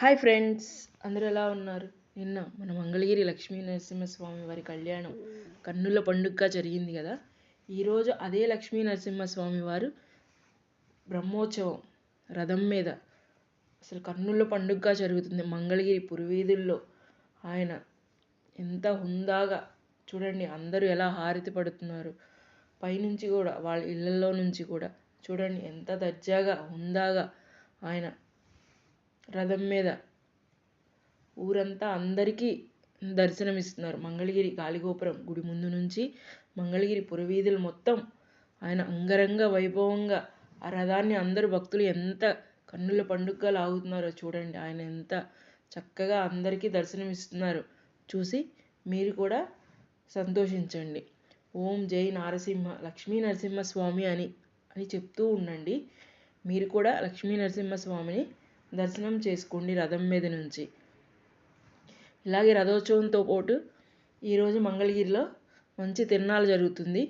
Hi friends, అందరూ ఎలా ఉన్నారు? నిన్న మన మంగళగిరి లక్ష్మీ నరసింహస్వామి వారి కళ్యాణం కన్నుల పండుగగా జరిగింది కదా. ఈరోజు అదే లక్ష్మీ నరసింహస్వామి వారు బ్రహ్మోత్సవం రథం మీద అసలు కన్నుల పండుగగా జరుగుతుంది మంగళగిరి పురవీధుల్లో. ఆయన ఎంత హుందాగా చూడండి, అందరూ ఎలా హారతి పడుతున్నారు. పైనుంచి కూడా వాళ్ళ ఇళ్ళల్లో నుంచి కూడా చూడండి ఎంత దర్జాగా హుందాగా ఆయన రథం మీద ఊరంతా అందరికీ దర్శనమిస్తున్నారు. మంగళగిరి గాలిగోపురం గుడి ముందు నుంచి మంగళగిరి పురవీధులు మొత్తం ఆయన అంగరంగ వైభవంగా ఆ రథాన్ని అందరూ భక్తులు ఎంత కన్నుల పండుగగా లాగుతున్నారో చూడండి. ఆయన ఎంత చక్కగా అందరికీ దర్శనమిస్తున్నారు. చూసి మీరు కూడా సంతోషించండి. ఓం జై నారసింహ లక్ష్మీ నరసింహస్వామి అని చెప్తూ ఉండండి. మీరు కూడా లక్ష్మీ నరసింహస్వామిని దర్శనం చేసుకోండి రథం మీద నుంచి. ఇలాగే రథోత్సవంతో పాటు ఈరోజు మంగళగిరిలో మంచి తిరునాళ్ళ జరుగుతుంది.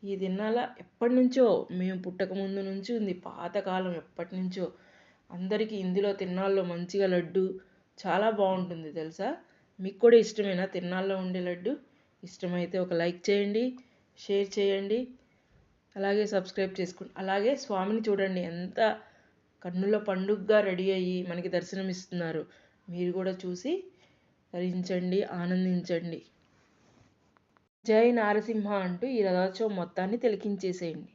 ఈ తిరునాళ్ళ ఎప్పటి నుంచో, మేము పుట్టక ముందు నుంచి ఉంది, పాతకాలం ఎప్పటి నుంచో. అందరికీ ఇందులో తిరునాళ్ళలో మంచిగా లడ్డు చాలా బాగుంటుంది తెలుసా. మీకు కూడా ఇష్టమేనా తిరునాళ్ళలో ఉండే లడ్డు? ఇష్టమైతే ఒక లైక్ చేయండి, షేర్ చేయండి, అలాగే సబ్స్క్రైబ్ చేసుకోండి. అలాగే స్వామిని చూడండి ఎంత కన్నుల పండుగగా రెడీ అయ్యి మనకి దర్శనమిస్తున్నారు. మీరు కూడా చూసి ధరించండి, ఆనందించండి. జై నారసింహ అంటూ ఈ రథోత్సవం మొత్తాన్ని తిలకించేసేయండి.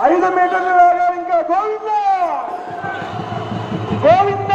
ఐదు మీటర్లు లాగాలి. ఇంకా గోవింద గోవింద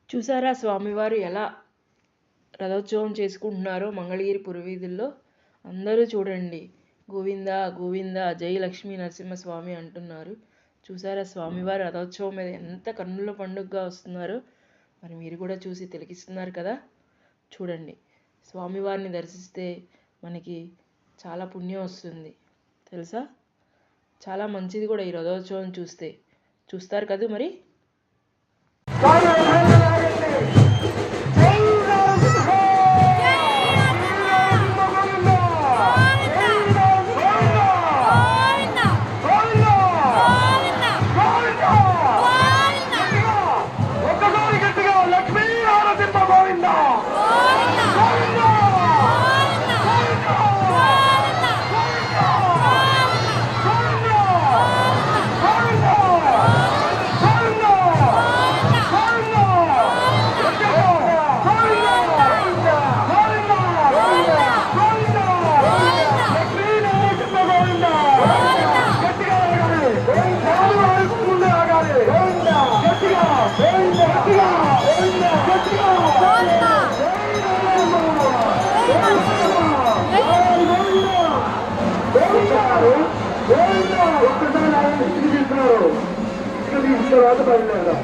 చూసారా స్వామివారు ఎలా రథోత్సవం చేసుకుంటున్నారో మంగళగిరి పురవీధుల్లో. అందరూ చూడండి గోవింద గోవింద జై లక్ష్మీ నరసింహస్వామి అంటున్నారు. చూసారా స్వామివారి రథోత్సవం మీద ఎంత కన్నుల పండుగగా వస్తున్నారో. మరి మీరు కూడా చూసి తిలకిస్తున్నారు కదా. చూడండి, స్వామివారిని దర్శిస్తే మనకి చాలా పుణ్యం వస్తుంది తెలుసా. చాలా మంచిది కూడా ఈ రథోత్సవం చూస్తారు కదా. మరి తర్వాత బయలుదేరదాం.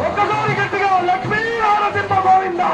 ఒక్కసారి గట్టిగా లక్ష్మీ నరసింహ గోవిందా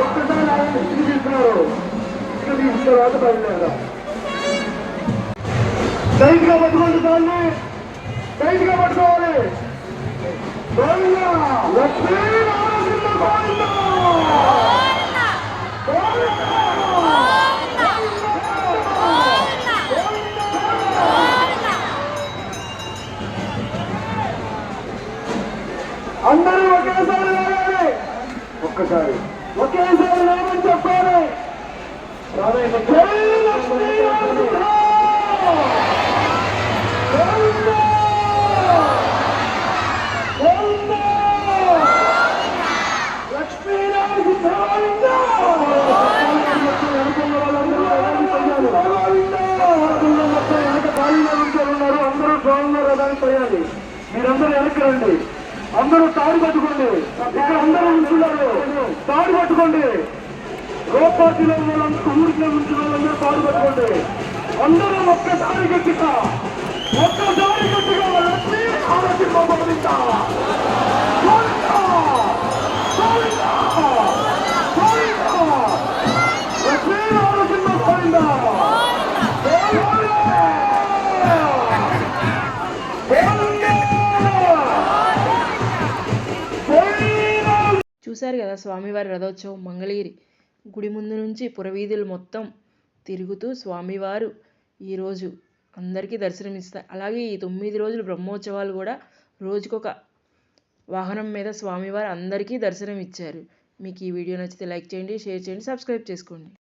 ఒక్కసారి ఆయన ఇంటికి తీసుకున్నారు. ఇంటికి తీసుకున్న తర్వాత బయలుదేరదాం. టైట్ గా పట్టుకోండి, దాన్ని టైట్ గా పట్టుకోవాలి. లక్ష్మీ నరసింహ గోవిందా అందరూ ఒకేసారి లాగాలి. ఒక్కసారి ఒకేసారి లేమని చెప్పాలి. జై లక్ష్మీ నరసింహ గోవిందా గోవిందా లక్ష్మీ నరసింహ గోవిందా. అనుకున్న వాళ్ళందరూ మొత్తం వెనక ఖాళీగా ఉన్నారు. అందరూ స్వామి రథానికి పోయాలి. మీరందరూ వెనక్కి రండి. అందరూ తాడు పట్టుకోండి. ఇక్కడ అందరూ ఉంటున్నారు. తాడు పట్టుకోండి. రోడ్ పార్టీలో ఉన్న వాళ్ళందరూ ఊరిలో ఉంచిన వాళ్ళందరూ తాడు పట్టుకోండి. అందరూ ఒక్కసారి గట్టిగా లక్ష్మీ నరసింహ గోవిందా గోవిందా గోవిందా గోవిందా లక్ష్మీ నరసింహ గోవిందా చూశారు కదా స్వామివారి రథోత్సవం. మంగళగిరి గుడి ముందు నుంచి పురవీధులు మొత్తం తిరుగుతూ స్వామివారు ఈరోజు అందరికీ దర్శనమిస్తారు. అలాగే ఈ 9 రోజులు బ్రహ్మోత్సవాలు కూడా రోజుకొక వాహనం మీద స్వామివారు అందరికీ దర్శనం ఇచ్చారు. మీకు ఈ వీడియో నచ్చితే లైక్ చేయండి, షేర్ చేయండి, సబ్స్క్రైబ్ చేసుకోండి.